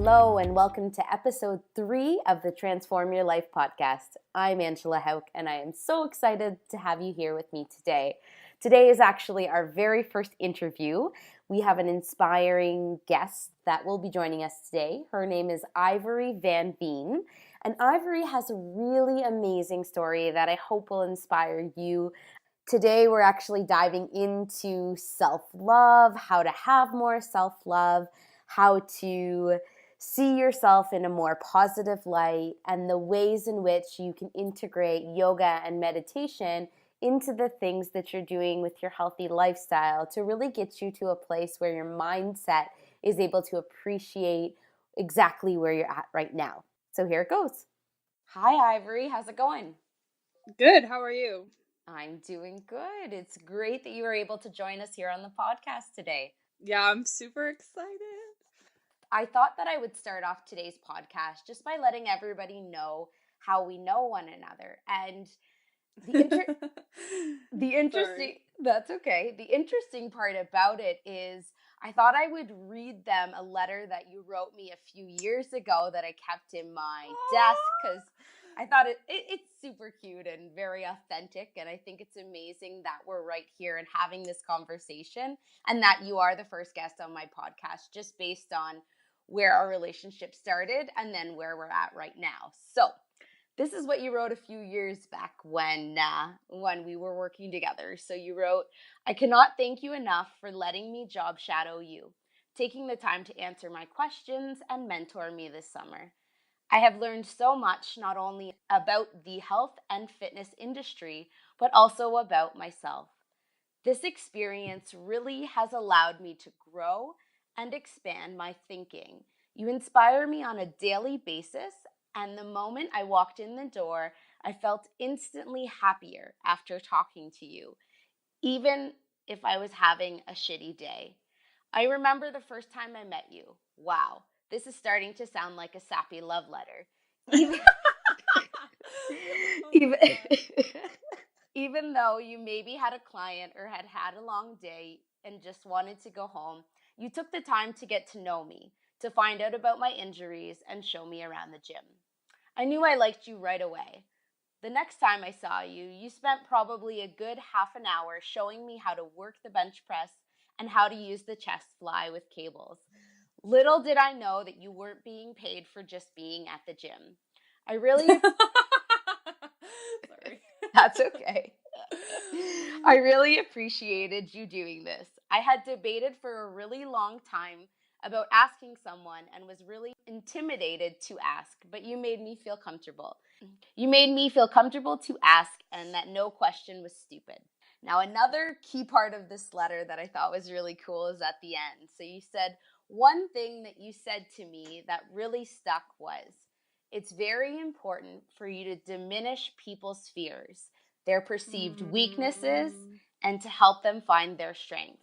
Hello and welcome to episode 3 of the Transform Your Life podcast. I'm Angela Hauk and I am so excited to have you here with me today. Today is actually our very first interview. We have an inspiring guest that will be joining us today. Her name is Ivory VanVeen, and Ivory has a really amazing story that I hope will inspire you. Today we're actually diving into self-love, how to have more self-love, how to see yourself in a more positive light, and the ways in which you can integrate yoga and meditation into the things that you're doing with your healthy lifestyle to really get you to a place where your mindset is able to appreciate exactly where you're at right now. So here it goes. Hi, Ivory. How's it going? Good. How are you? I'm doing good. It's great that you were able to join us here on the podcast today. Yeah, I'm super excited. I thought that I would start off today's podcast just by letting everybody know how we know one another. And the interesting, that's okay. The interesting part about it is I thought I would read them a letter that you wrote me a few years ago that I kept in my desk because I thought it's super cute and very authentic, and I think it's amazing that we're right here and having this conversation and that you are the first guest on my podcast just based on where our relationship started and then where we're at right now. So this is what you wrote a few years back when we were working together. So you wrote, "I cannot thank you enough for letting me job shadow you, taking the time to answer my questions and mentor me this summer. I have learned so much, not only about the health and fitness industry, but also about myself. This experience really has allowed me to grow and expand my thinking. You inspire me on a daily basis, and the moment I walked in the door, I felt instantly happier after talking to you, even if I was having a shitty day. I remember the first time I met you. Wow, this is starting to sound like a sappy love letter. Even, even, even though you maybe had a client or had had a long day and just wanted to go home, you took the time to get to know me, to find out about my injuries and show me around the gym. I knew I liked you right away. The next time I saw you, you spent probably a good half an hour showing me how to work the bench press and how to use the chest fly with cables. Little did I know that you weren't being paid for just being at the gym. I really Sorry. That's okay. I really appreciated you doing this. I had debated for a really long time about asking someone and was really intimidated to ask, but you made me feel comfortable. You made me feel comfortable to ask and that no question was stupid. Now, another key part of this letter that I thought was really cool is at the end. So you said, one thing that you said to me that really stuck was, it's very important for you to diminish people's fears, their perceived weaknesses, and to help them find their strengths.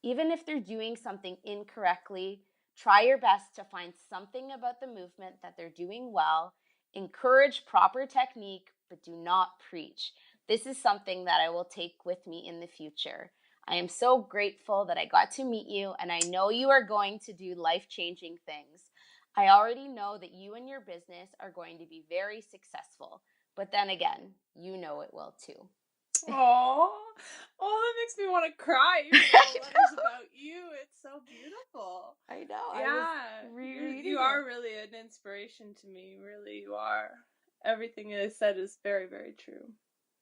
Even if they're doing something incorrectly, try your best to find something about the movement that they're doing well. Encourage proper technique, but do not preach. This is something that I will take with me in the future. I am so grateful that I got to meet you, and I know you are going to do life-changing things. I already know that you and your business are going to be very successful, but then again, you know it will too." Oh, that makes me want to cry. Your letters about you. It's so beautiful. I know. Yeah, you are really an inspiration to me. Really, you are. Everything I said is very, very true.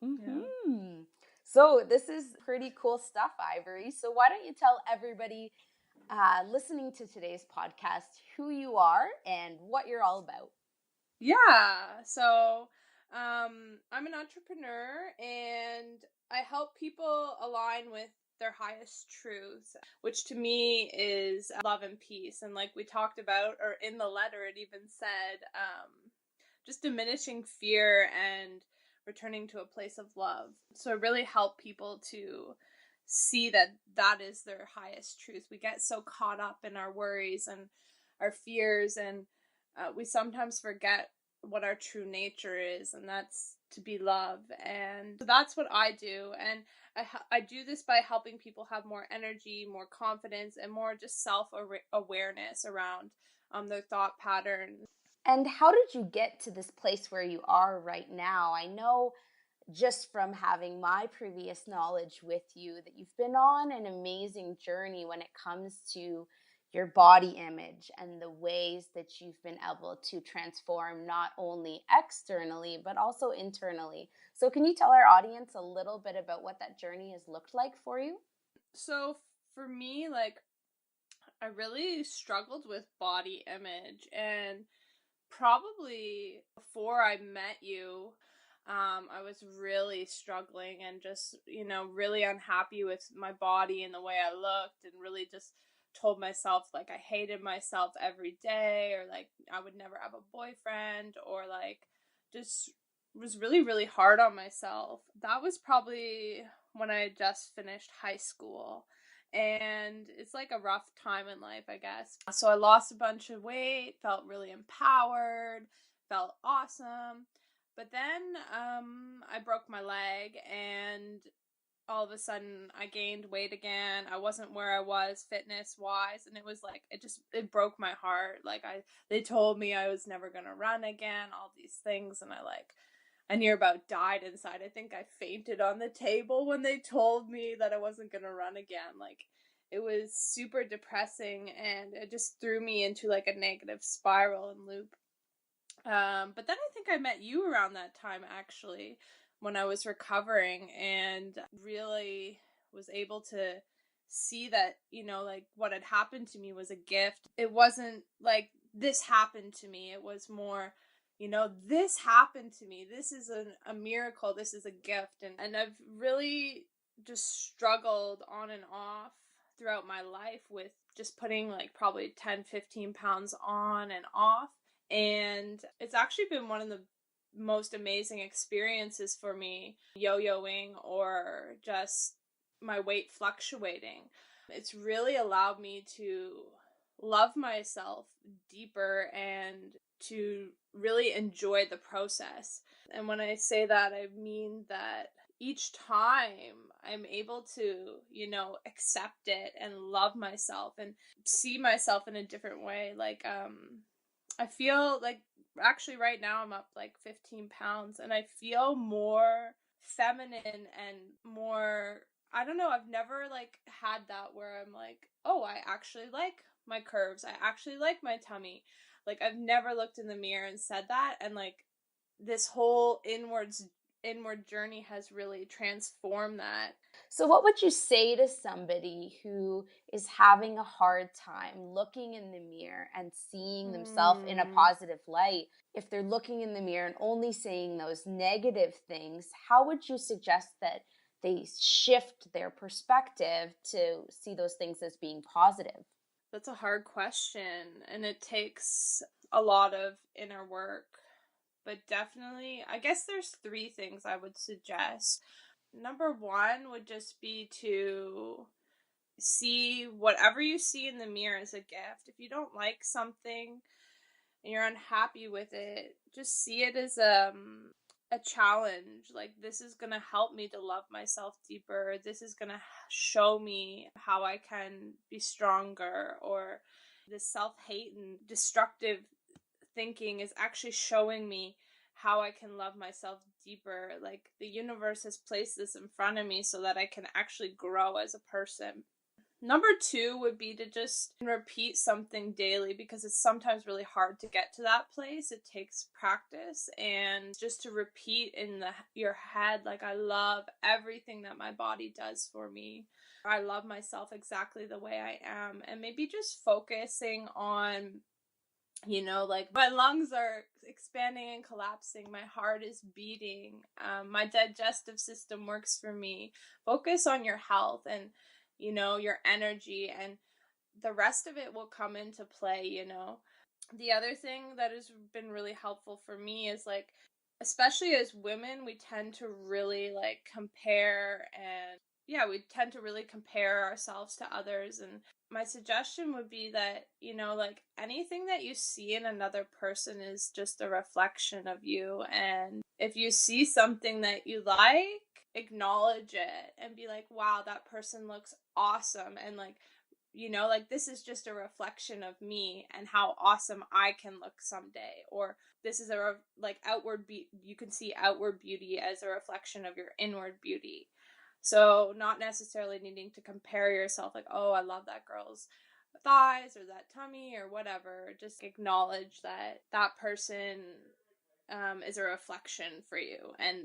Mm-hmm. Yeah. So this is pretty cool stuff, Ivory. So why don't you tell everybody listening to today's podcast who you are and what you're all about? Yeah, so I'm an entrepreneur and I help people align with their highest truths, which to me is love and peace. And like we talked about, or in the letter, it even said just diminishing fear and returning to a place of love. So I really help people to see that that is their highest truth. We get so caught up in our worries and our fears, and we sometimes forget what our true nature is, and that's to be love. And so that's what I do, and I do this by helping people have more energy, more confidence, and more just self-awareness around their thought patterns. And how did you get to this place where you are right now? I know just from having my previous knowledge with you that you've been on an amazing journey when it comes to your body image and the ways that you've been able to transform not only externally but also internally. So can you tell our audience a little bit about what that journey has looked like for you? So for me, like, I really struggled with body image, and probably before I met you, I was really struggling and just, really unhappy with my body and the way I looked, and really just told myself like I hated myself every day, or like I would never have a boyfriend, or like just was really, really hard on myself. That was probably when I had just finished high school. And it's like a rough time in life, I guess. So I lost a bunch of weight, felt really empowered, felt awesome. But then I broke my leg, and all of a sudden I gained weight again. I wasn't where I was fitness wise, and it was like it broke my heart. Like they told me I was never going to run again, all these things, and I near about died inside. I think I fainted on the table when they told me that I wasn't going to run again. Like, it was super depressing, and it just threw me into like a negative spiral and loop. But then I think I met you around that time, actually, when I was recovering, and really was able to see that, like what had happened to me was a gift. It wasn't like this happened to me. It was more, this happened to me. This is a miracle. This is a gift. And I've really just struggled on and off throughout my life with just putting like probably 10-15 pounds on and off. And it's actually been one of the most amazing experiences for me, yo-yoing or just my weight fluctuating. It's really allowed me to love myself deeper and to really enjoy the process. And when I say that, I mean that each time I'm able to, accept it and love myself and see myself in a different way. Like, I feel like actually right now I'm up like 15 pounds, and I feel more feminine and more, I don't know, I've never like had that where I'm like, oh, I actually like my curves. I actually like my tummy. Like, I've never looked in the mirror and said that, and like this whole inward journey has really transformed that. So, what would you say to somebody who is having a hard time looking in the mirror and seeing themselves in a positive light? If they're looking in the mirror and only saying those negative things, how would you suggest that they shift their perspective to see those things as being positive? That's a hard question, and it takes a lot of inner work. But definitely, I guess there's 3 things I would suggest. Number 1 would just be to see whatever you see in the mirror as a gift. If you don't like something and you're unhappy with it, just see it as a challenge. Like, this is going to help me to love myself deeper. This is going to show me how I can be stronger. Or this self-hate and destructive thinking is actually showing me how I can love myself deeper. Like, the universe has placed this in front of me so that I can actually grow as a person. Number 2 would be to just repeat something daily, because it's sometimes really hard to get to that place. It takes practice, and just to repeat in your head, like, I love everything that my body does for me. I love myself exactly the way I am. And maybe just focusing on, like, my lungs are expanding and collapsing, my heart is beating, my digestive system works for me. Focus on your health and, your energy, and the rest of it will come into play. The other thing that has been really helpful for me is, like, especially as women, we tend to really like compare, and yeah, we tend to really compare ourselves to others. And my suggestion would be that, like, anything that you see in another person is just a reflection of you. And if you see something that you like, acknowledge it and be like, wow, that person looks awesome. And like, you know, like this is just a reflection of me and how awesome I can look someday. Or this is like outward you can see outward beauty as a reflection of your inward beauty. So not necessarily needing to compare yourself like, oh, I love that girl's thighs or that tummy or whatever. Just acknowledge that that person is a reflection for you, and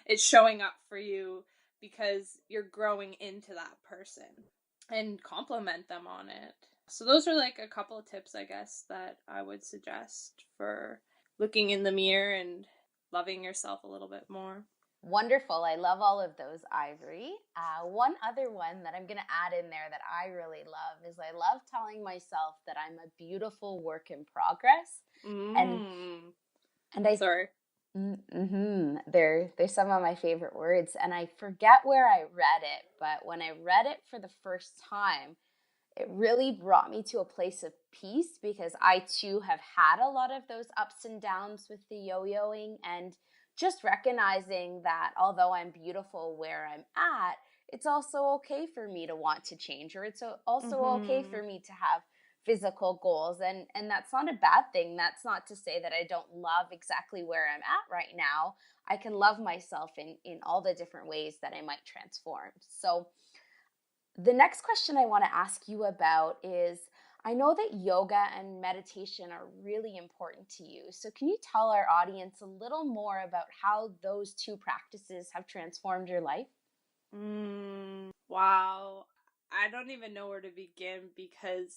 it's showing up for you because you're growing into that person, and compliment them on it. So those are like a couple of tips, I guess, that I would suggest for looking in the mirror and loving yourself a little bit more. Wonderful. I love all of those, Ivory. One other one that I'm going to add in there that I really love is I love telling myself that I'm a beautiful work in progress. And I sorry. They're some of my favorite words, and I forget where I read it, but when I read it for the first time, it really brought me to a place of peace, because I too have had a lot of those ups and downs with the yo-yoing, and just recognizing that although I'm beautiful where I'm at, it's also okay for me to want to change, or it's also okay for me to have physical goals, and that's not a bad thing. That's not to say that I don't love exactly where I'm at right now. I can love myself in all the different ways that I might transform. So the next question I want to ask you about is, I know that yoga and meditation are really important to you. So can you tell our audience a little more about how those two practices have transformed your life? Wow. I don't even know where to begin, because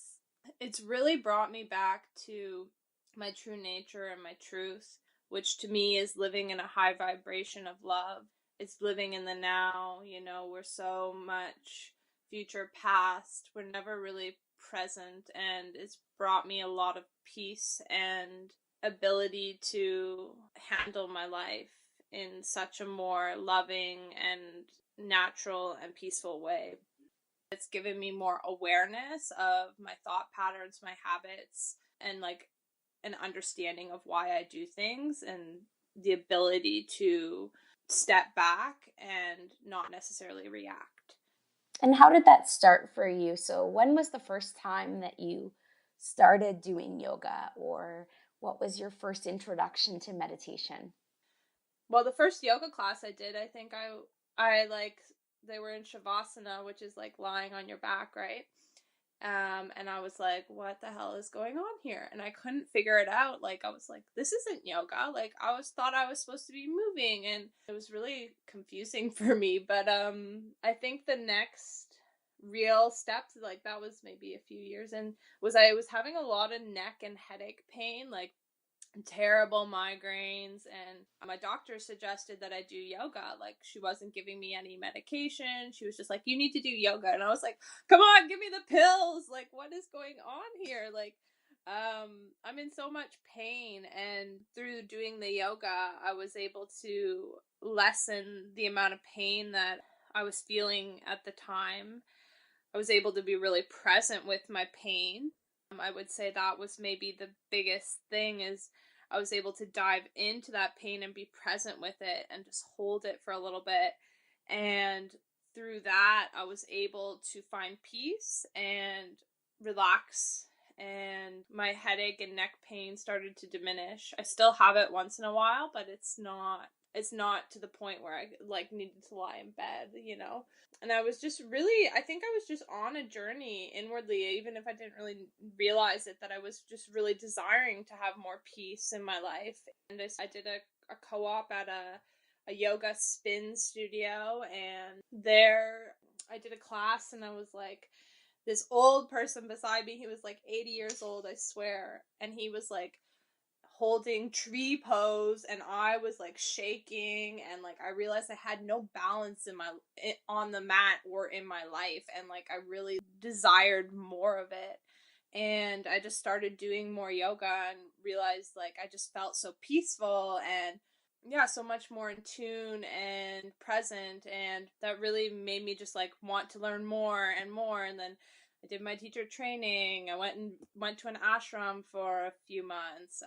it's really brought me back to my true nature and my truth, which to me is living in a high vibration of love. It's living in the now. You know, we're so much future past. We're never really present, and it's brought me a lot of peace and ability to handle my life in such a more loving and natural and peaceful way. It's given me more awareness of my thought patterns, my habits, and like an understanding of why I do things, and the ability to step back and not necessarily react. And how did that start for you? So when was the first time that you started doing yoga, or what was your first introduction to meditation? Well, the first yoga class I did, I think I like, they were in Shavasana, which is like lying on your back, right? And I was like, what the hell is going on here? And I couldn't figure it out. Like, I was like, this isn't yoga. Like, thought I was supposed to be moving, and it was really confusing for me. But I think the next real step, like that was maybe a few years in, was I was having a lot of neck and headache pain, like terrible migraines, and my doctor suggested that I do yoga. Like, she wasn't giving me any medication. She was just like, you need to do yoga. And I was like, come on, give me the pills. Like, what is going on here? Like, I'm in so much pain, and through doing the yoga, I was able to lessen the amount of pain that I was feeling at the time. I was able to be really present with my pain. I would say that was maybe the biggest thing, is I was able to dive into that pain and be present with it and just hold it for a little bit. And through that, I was able to find peace and relax, and my headache and neck pain started to diminish. I still have it once in a while, but it's not to the point where I like needed to lie in bed, you know. And I was just really, I think I was just on a journey inwardly, even if I didn't really realize it, that I was just really desiring to have more peace in my life. And I did a co-op at a yoga spin studio, and there I did a class, and I was like, this old person beside me, he was like 80 years old, I swear, and he was like holding tree pose, and I was like shaking, and like I realized I had no balance on the mat or in my life, and like I really desired more of it. And I just started doing more yoga and realized like I just felt so peaceful, and yeah, so much more in tune and present, and that really made me just like want to learn more and more. And then I did my teacher training. I went to an ashram for a few months.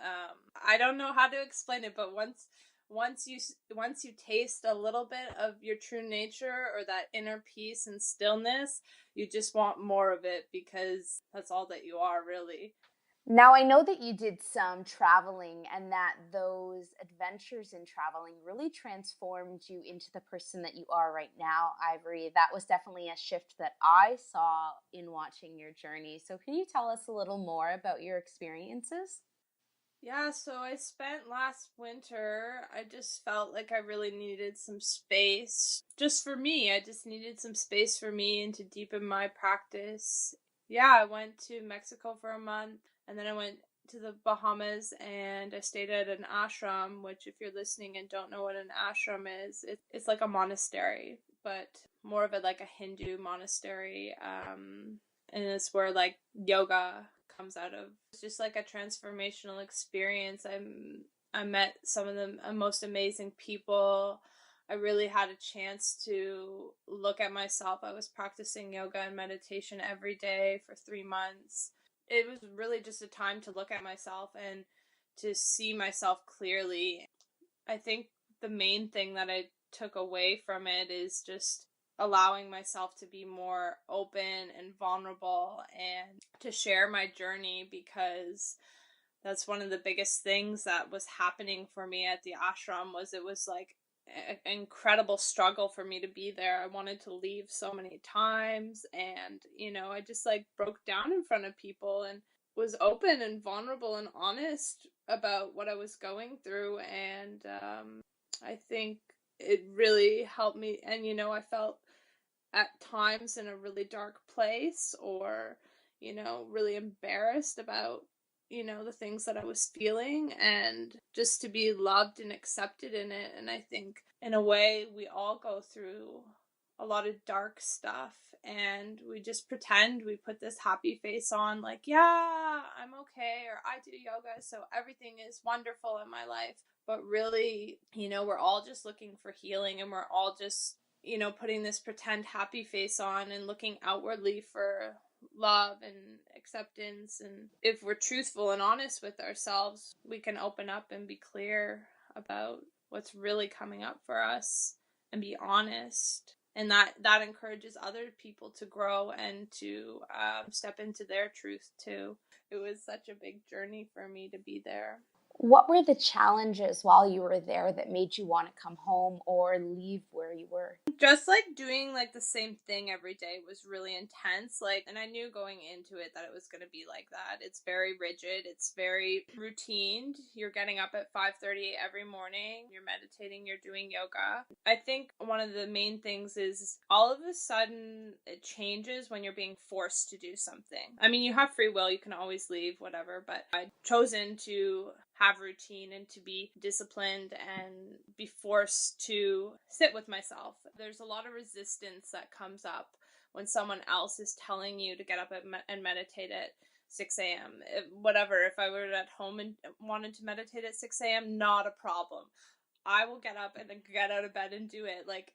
I don't know how to explain it, but once once you taste a little bit of your true nature or that inner peace and stillness, you just want more of it because that's all that you are, really. Now, I know that you did some traveling and that those adventures in traveling really transformed you into the person that you are right now, Ivory. That was definitely a shift that I saw in watching your journey. So, can you tell us a little more about your experiences? Yeah, so I spent last winter, I just felt like I really needed some space. Just for me, I just needed some space for me and to deepen my practice. Yeah, I went to Mexico for a month and then I went to the Bahamas and I stayed at an ashram, which if you're listening and don't know what an ashram is, it's like a monastery, but more of it like a Hindu monastery. And it's where like yoga comes out of. It's just like a transformational experience. I met some of the most amazing people. I really had a chance to look at myself. I was practicing yoga and meditation every day for 3 months. It was really just a time to look at myself and to see myself clearly. I think the main thing that I took away from it is just allowing myself to be more open and vulnerable and to share my journey, because that's one of the biggest things that was happening for me at the ashram. Was it was like an incredible struggle for me to be there. I wanted to leave so many times, and I just like broke down in front of people and was open and vulnerable and honest about what I was going through. And I think it really helped me. And I felt at times in a really dark place, or really embarrassed about the things that I was feeling, and just to be loved and accepted in it. And I think in a way we all go through a lot of dark stuff, and we just pretend, we put this happy face on, like, yeah, I'm okay, or I do yoga, so everything is wonderful in my life. But really, we're all just looking for healing, and we're all just putting this pretend happy face on and looking outwardly for love and acceptance. And if we're truthful and honest with ourselves, we can open up and be clear about what's really coming up for us and be honest. And that encourages other people to grow and to step into their truth too. It was such a big journey for me to be there. What were the challenges while you were there that made you want to come home or leave where you were? Just like doing like the same thing every day was really intense. Like, and I knew going into it that it was going to be like that. It's very rigid. It's very routine. You're getting up at 5:30 every morning. You're meditating. You're doing yoga. I think one of the main things is all of a sudden it changes when you're being forced to do something. I mean, you have free will. You can always leave, whatever. But I've chosen to have routine and to be disciplined and be forced to sit with myself. There's a lot of resistance that comes up when someone else is telling you to get up and meditate at 6 a.m. If I were at home and wanted to meditate at 6 a.m., not a problem. I will get up and then get out of bed and do it. Like,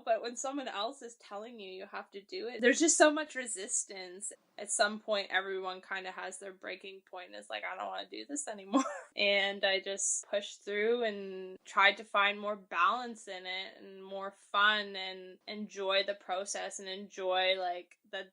but when someone else is telling you have to do it, there's just so much resistance. At some point, everyone kind of has their breaking point. It's like, I don't want to do this anymore. And I just pushed through and tried to find more balance in it and more fun and enjoy the process and enjoy like that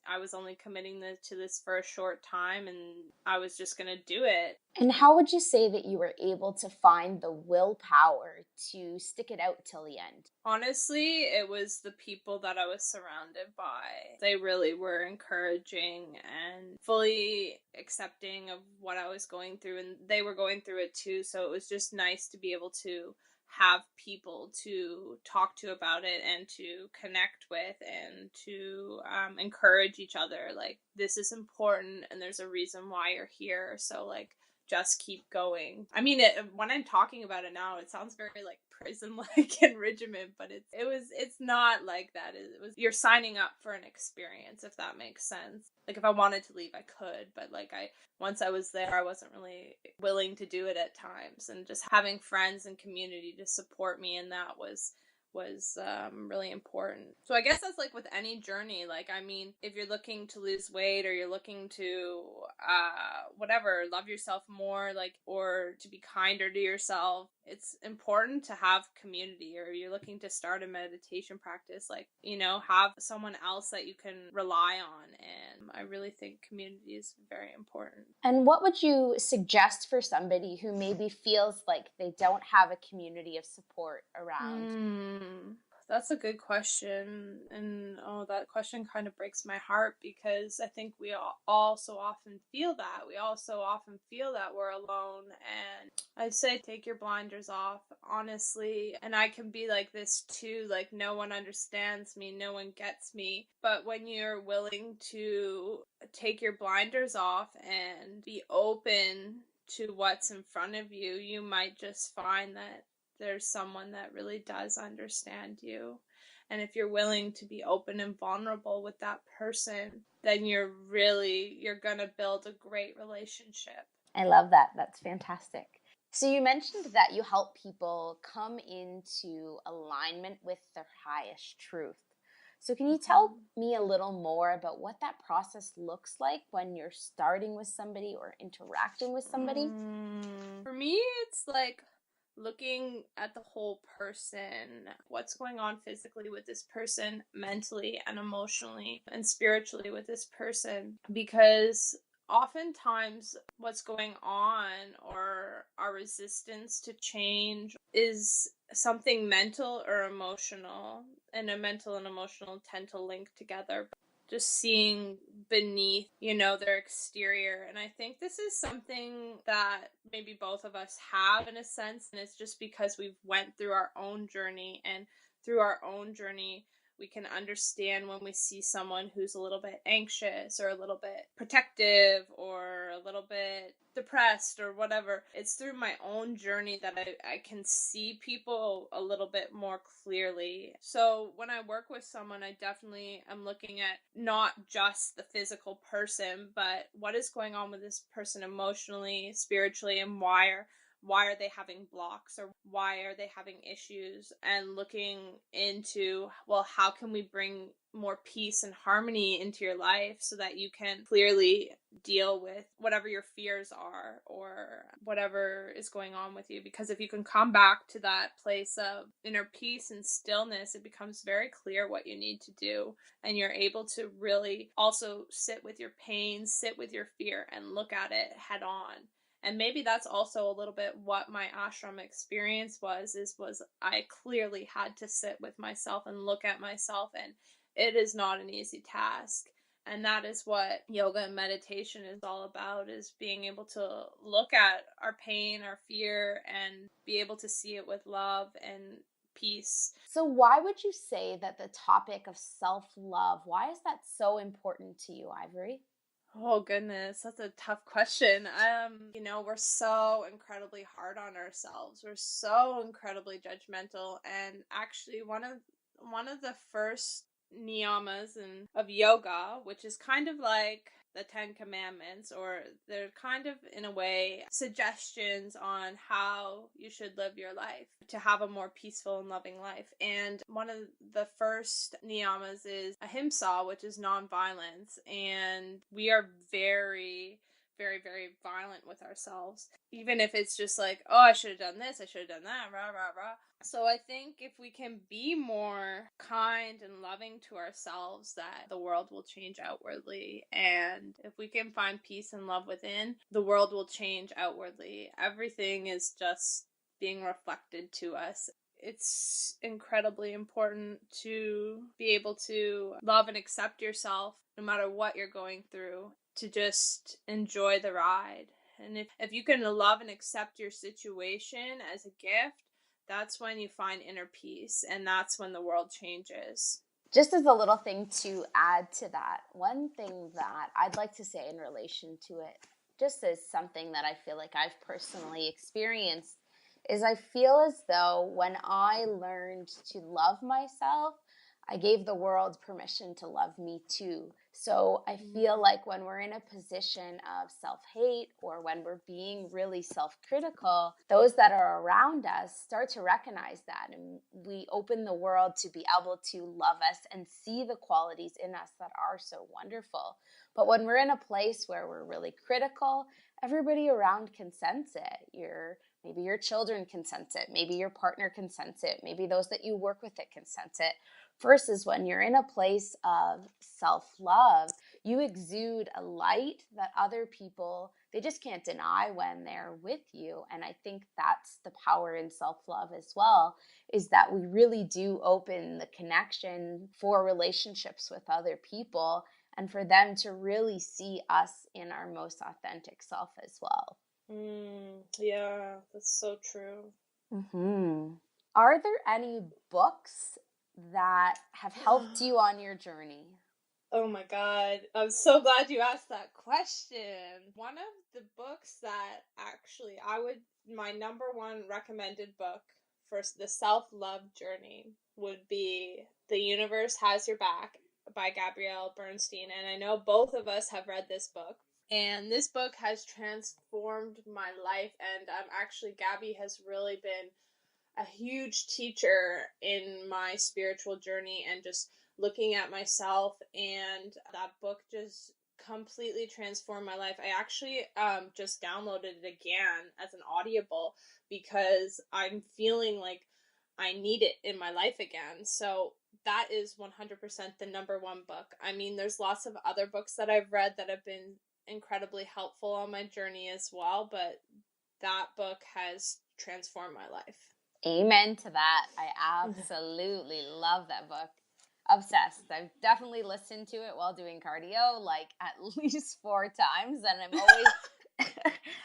I was only committing to this for a short time and I was just going to do it. And how would you say that you were able to find the willpower to stick it out till the end? Honestly, it was the people that I was surrounded by. They really were encouraging and fully accepting of what I was going through, and they were going through it too, so it was just nice to be able to have people to talk to about it and to connect with and to encourage each other. Like, this is important and there's a reason why you're here, so like just keep going. I mean, when I'm talking about it now, it sounds very like prison-like and regiment, but it's not like that. It was, you're signing up for an experience, if that makes sense. Like, if I wanted to leave, I could, but like once I was there, I wasn't really willing to do it at times. And just having friends and community to support me in that was really important. So I guess that's like with any journey. Like, I mean, if you're looking to lose weight or you're looking to whatever, love yourself more, like, or to be kinder to yourself, it's important to have community, or you're looking to start a meditation practice, like, have someone else that you can rely on. And I really think community is very important. And what would you suggest for somebody who maybe feels like they don't have a community of support around? That's a good question. And that question kind of breaks my heart, because I think we all so often feel that. We all so often feel that we're alone. And I'd say take your blinders off, honestly. And I can be like this too, like, no one understands me, no one gets me. But when you're willing to take your blinders off and be open to what's in front of you, you might just find that there's someone that really does understand you. And if you're willing to be open and vulnerable with that person, then you're going to build a great relationship. I love that. That's fantastic. So you mentioned that you help people come into alignment with their highest truth. So can you tell me a little more about what that process looks like when you're starting with somebody or interacting with somebody? For me, it's like looking at the whole person, what's going on physically with this person, mentally and emotionally and spiritually with this person, because oftentimes what's going on, or our resistance to change, is something mental or emotional, and a mental and emotional tend to link together. Just seeing beneath, their exterior. And I think this is something that maybe both of us have, in a sense, and it's just because we've went through our own journey, and through our own journey, we can understand when we see someone who's a little bit anxious, or a little bit protective, or a little bit depressed, or whatever. It's through my own journey that I can see people a little bit more clearly. So when I work with someone, I definitely am looking at not just the physical person, but what is going on with this person emotionally, spiritually, and why are they having blocks, or why are they having issues, and looking into, well, how can we bring more peace and harmony into your life so that you can clearly deal with whatever your fears are, or whatever is going on with you. Because if you can come back to that place of inner peace and stillness, it becomes very clear what you need to do, and you're able to really also sit with your pain, sit with your fear, and look at it head on. And maybe that's also a little bit what my ashram experience was I clearly had to sit with myself and look at myself, and it is not an easy task. And that is what yoga and meditation is all about, is being able to look at our pain, our fear, and be able to see it with love and peace. So why would you say that the topic of self-love, why is that so important to you, Ivory? Oh goodness, that's a tough question. We're so incredibly hard on ourselves. We're so incredibly judgmental, and actually one of the first niyamas of yoga, which is kind of like the 10 Commandments, or they're kind of, in a way, suggestions on how you should live your life to have a more peaceful and loving life. And one of the first niyamas is ahimsa, which is nonviolence. And we are very, very, very violent with ourselves, even if it's just like, oh, I should have done this, I should have done that, rah, rah, rah. So I think if we can be more kind and loving to ourselves, that the world will change outwardly. And if we can find peace and love within, the world will change outwardly. Everything is just being reflected to us. It's incredibly important to be able to love and accept yourself no matter what you're going through, to just enjoy the ride. And if you can love and accept your situation as a gift, that's when you find inner peace, and that's when the world changes. Just as a little thing to add to that, one thing that I'd like to say in relation to it, just as something that I feel like I've personally experienced, is I feel as though when I learned to love myself, I gave the world permission to love me too. So I feel like when we're in a position of self-hate, or when we're being really self-critical, those that are around us start to recognize that, and we open the world to be able to love us and see the qualities in us that are so wonderful. But when we're in a place where we're really critical, everybody around can sense it. You're Maybe your children can sense it. Maybe your partner can sense it. Maybe those that you work with it can sense it. Versus when you're in a place of self-love, you exude a light that other people, they just can't deny when they're with you. And I think that's the power in self-love as well, is that we really do open the connection for relationships with other people and for them to really see us in our most authentic self as well. Yeah, that's so true. Are there any books that have helped you on your journey? Oh my God. I'm so glad you asked that question. One of the books that actually my number one recommended book for the self-love journey would be The Universe Has Your Back by Gabrielle Bernstein. And I know both of us have read this book. And this book has transformed my life. And Gabby has really been a huge teacher in my spiritual journey and just looking at myself, and that book just completely transformed my life. I actually just downloaded it again as an audible because I'm feeling like I need it in my life again. So that is 100% the number one book. I mean, there's lots of other books that I've read that have been incredibly helpful on my journey as well, but that book has transformed my life. Amen to that. I absolutely love that book. Obsessed. I've definitely listened to it while doing cardio like at least 4 times, and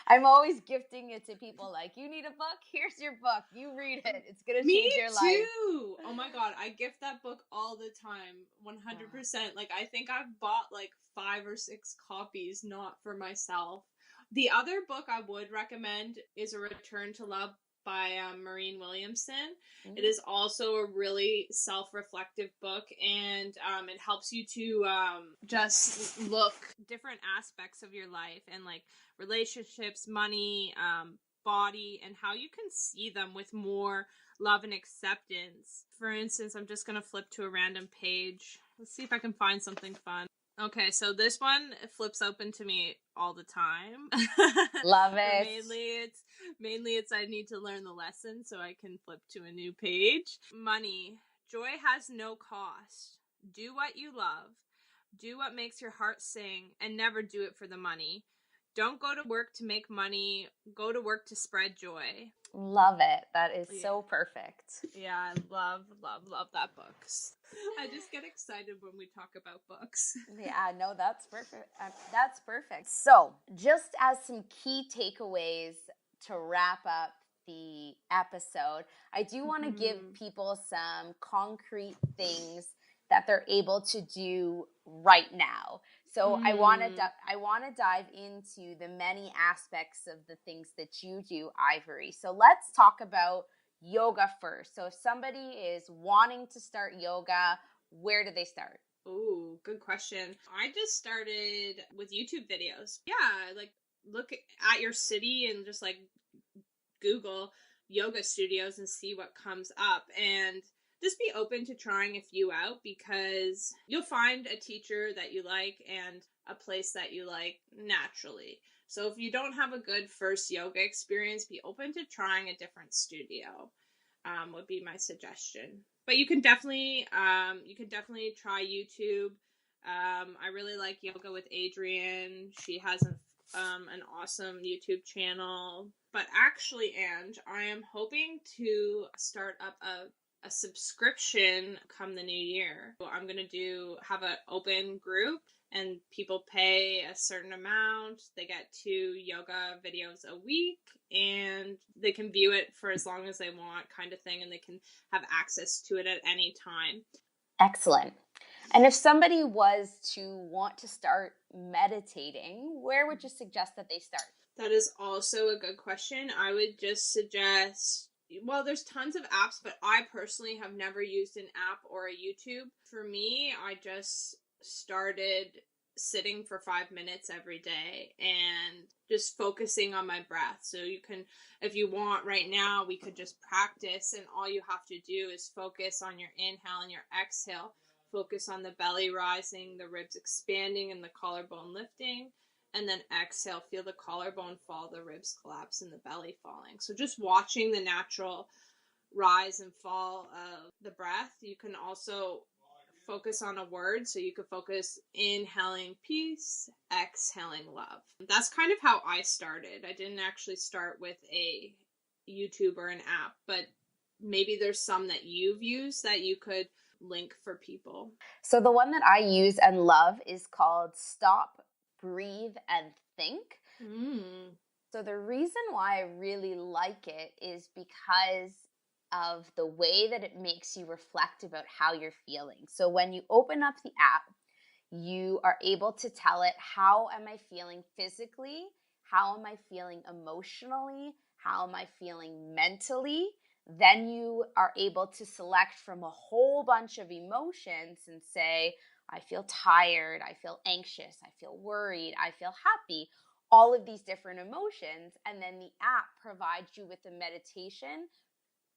I'm always gifting it to people. Like, you need a book? Here's your book. You read it. It's gonna change your life. Me too. Oh my God, I gift that book all the time. 100%. Like, I think I've bought like 5 or 6 copies, not for myself. The other book I would recommend is A Return to Love by Maureen Williamson. It is also a really self-reflective book, and it helps you to just look different aspects of your life and like relationships, money, body, and how you can see them with more love and acceptance. For instance, I'm just going to flip to a random page. Let's see if I can find something fun. Okay, so this one flips open to me all the time. Love it. Mainly it's I need to learn the lesson so I can flip to a new page. Money. Joy has no cost. Do what you love. Do what makes your heart sing, and never do it for the money. Don't go to work to make money. Go to work to spread joy. Love it. That is so perfect. Yeah, I love that book. I just get excited when we talk about books. Yeah, no, that's perfect. That's perfect. So, just as some key takeaways to wrap up the episode, I do want to give people some concrete things that they're able to do right now. So I want to dive into the many aspects of the things that you do, Ivory. So let's talk about yoga first. So if somebody is wanting to start yoga, where do they start? Oh, good question. I just started with YouTube videos. Yeah, like look at your city and just like Google yoga studios and see what comes up, and just be open to trying a few out, because you'll find a teacher that you like and a place that you like naturally. So if you don't have a good first yoga experience, be open to trying a different studio. Would be my suggestion. But you can definitely try YouTube. I really like Yoga with Adriene. She has an awesome YouTube channel. But actually, Ange, I am hoping to start up a subscription come the new year. So I'm going to have an open group, and people pay a certain amount. They get 2 yoga videos a week, and they can view it for as long as they want, kind of thing, and they can have access to it at any time. Excellent. And if somebody was to want to start meditating, where would you suggest that they start? That is also a good question. I would just suggest, well, there's tons of apps, but I personally have never used an app or a YouTube. For me, I just started sitting for 5 minutes every day and just focusing on my breath. So you can, if you want right now, we could just practice, and all you have to do is focus on your inhale and your exhale. Focus on the belly rising, the ribs expanding, and the collarbone lifting. and then exhale, feel the collarbone fall, the ribs collapse, and the belly falling. So just watching the natural rise and fall of the breath. You can also focus on a word. So you could focus inhaling peace, exhaling love. That's kind of how I started. I didn't actually start with a YouTube or an app, but maybe there's some that you've used that you could link for people. So the one that I use and love is called Stop, Breathe, and Think. So the reason why I really like it is because of the way that it makes you reflect about how you're feeling. So when you open up the app, you are able to tell it, how am I feeling physically? How am I feeling emotionally? How am I feeling mentally? Then you are able to select from a whole bunch of emotions and say, I feel tired, I feel anxious, I feel worried, I feel happy, all of these different emotions. And then the app provides you with a meditation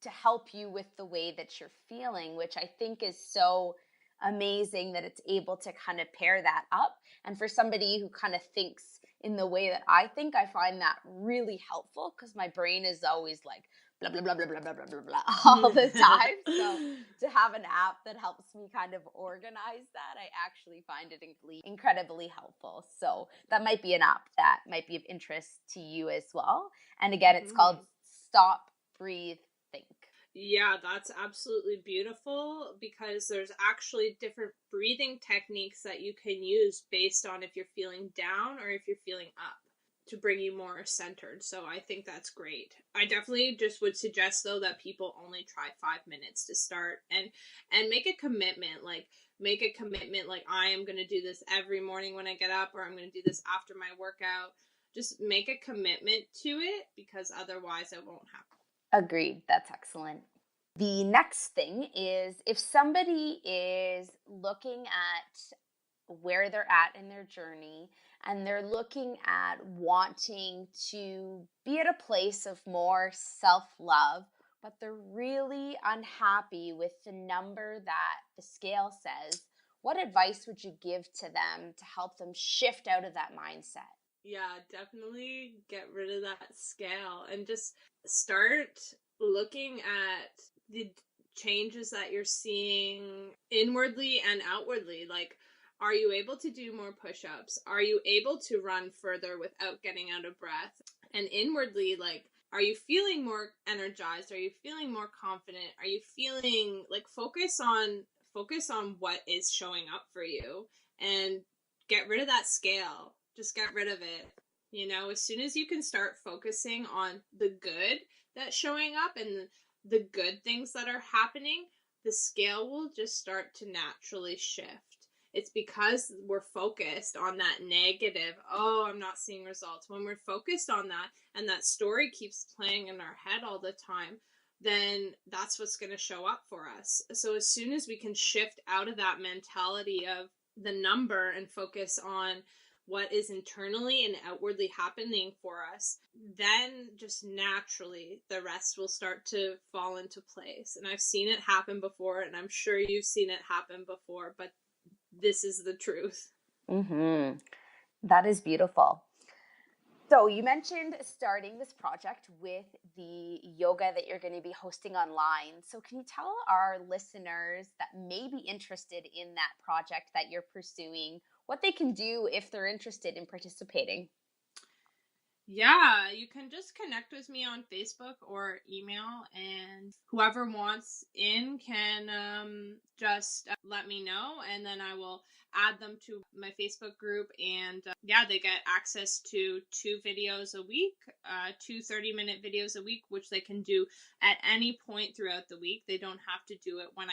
to help you with the way that you're feeling, which I think is so amazing that it's able to kind of pair that up. And for somebody who kind of thinks in the way that I think, I find that really helpful because my brain is always like blah, blah, blah, blah, blah, blah, blah, blah, blah, all the time. So to have an app that helps me kind of organize that, I actually find it incredibly helpful. So that might be an app that might be of interest to you as well. And again, it's called Stop, Breathe, Think. Yeah, that's absolutely beautiful because there's actually different breathing techniques that you can use based on if you're feeling down or if you're feeling up to bring you more centered. So I think that's great. I definitely just would suggest though that people only try 5 minutes to start and make a commitment. Like I am going to do this every morning when I get up, or I'm going to do this after my workout. Just make a commitment to it because otherwise it won't happen. Agreed. That's excellent. The next thing is, if somebody is looking at where they're at in their journey and they're looking at wanting to be at a place of more self-love, but they're really unhappy with the number that the scale says, what advice would you give to them to help them shift out of that mindset? Yeah, definitely get rid of that scale and just start looking at the changes that you're seeing inwardly and outwardly. Like, are you able to do more push-ups? Are you able to run further without getting out of breath? And inwardly, like, are you feeling more energized? Are you feeling more confident? Are you feeling like focus on what is showing up for you and get rid of that scale. Just get rid of it. You know, as soon as you can start focusing on the good that's showing up and the good things that are happening, the scale will just start to naturally shift. It's because we're focused on that negative, oh, I'm not seeing results. When we're focused on that and that story keeps playing in our head all the time, then that's what's going to show up for us. So as soon as we can shift out of that mentality of the number and focus on what is internally and outwardly happening for us, then just naturally the rest will start to fall into place. And I've seen it happen before, and I'm sure you've seen it happen before, but this is the truth. That is beautiful. So you mentioned starting this project with the yoga that you're going to be hosting online. So can you tell our listeners that may be interested in that project that you're pursuing, what they can do if they're interested in participating? Yeah, you can just connect with me on Facebook or email, and whoever wants in can just let me know, and then I will add them to my Facebook group. And they get access to 2 videos a week, 2 30-minute videos a week, which they can do at any point throughout the week. They don't have to do it when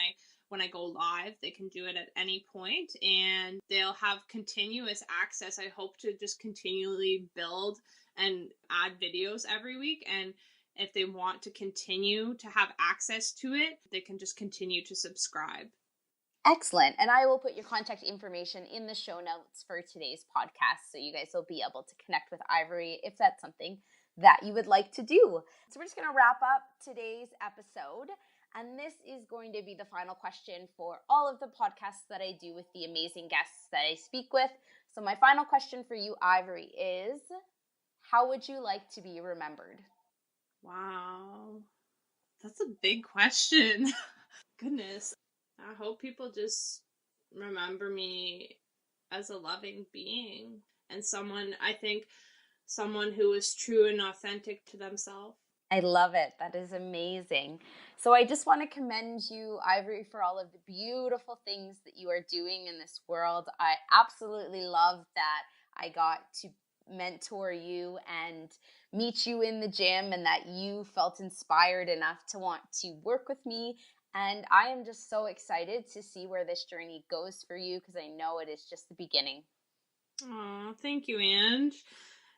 I go live. They can do it at any point, and they'll have continuous access. I hope to just continually build and add videos every week. And if they want to continue to have access to it, they can just continue to subscribe. Excellent. And I will put your contact information in the show notes for today's podcast, so you guys will be able to connect with Ivory if that's something that you would like to do. So we're just going to wrap up today's episode. And this is going to be the final question for all of the podcasts that I do with the amazing guests that I speak with. So my final question for you, Ivory, is how would you like to be remembered? Wow. That's a big question. Goodness. I hope people just remember me as a loving being and someone who is true and authentic to themselves. I love it. That is amazing. So I just want to commend you, Ivory, for all of the beautiful things that you are doing in this world. I absolutely love that I got to mentor you and meet you in the gym, and that you felt inspired enough to want to work with me. And I am just so excited to see where this journey goes for you, because I know it is just the beginning. Oh, thank you, Ange.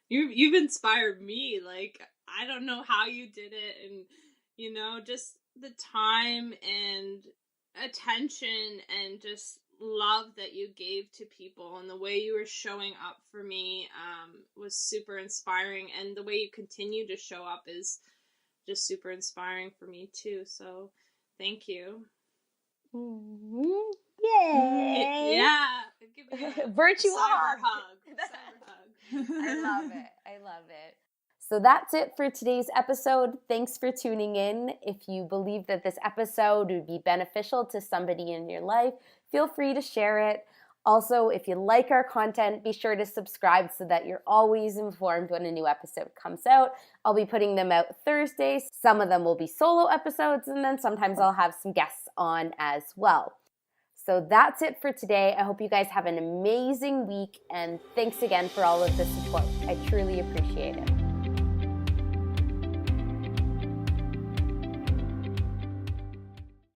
You've inspired me. Like, I don't know how you did it, and just the time and attention and just love that you gave to people, and the way you were showing up for me was super inspiring, and the way you continue to show up is just super inspiring for me too. So thank you. Mm-hmm. Yay! Yeah, give me a virtual cyber hug. hug. Cyber hug. I love it. I love it. So that's it for today's episode. Thanks for tuning in. If you believe that this episode would be beneficial to somebody in your life, feel free to share it. Also, if you like our content, be sure to subscribe so that you're always informed when a new episode comes out. I'll be putting them out Thursdays. Some of them will be solo episodes, and then sometimes I'll have some guests on as well. So that's it for today. I hope you guys have an amazing week, and thanks again for all of the support. I truly appreciate it.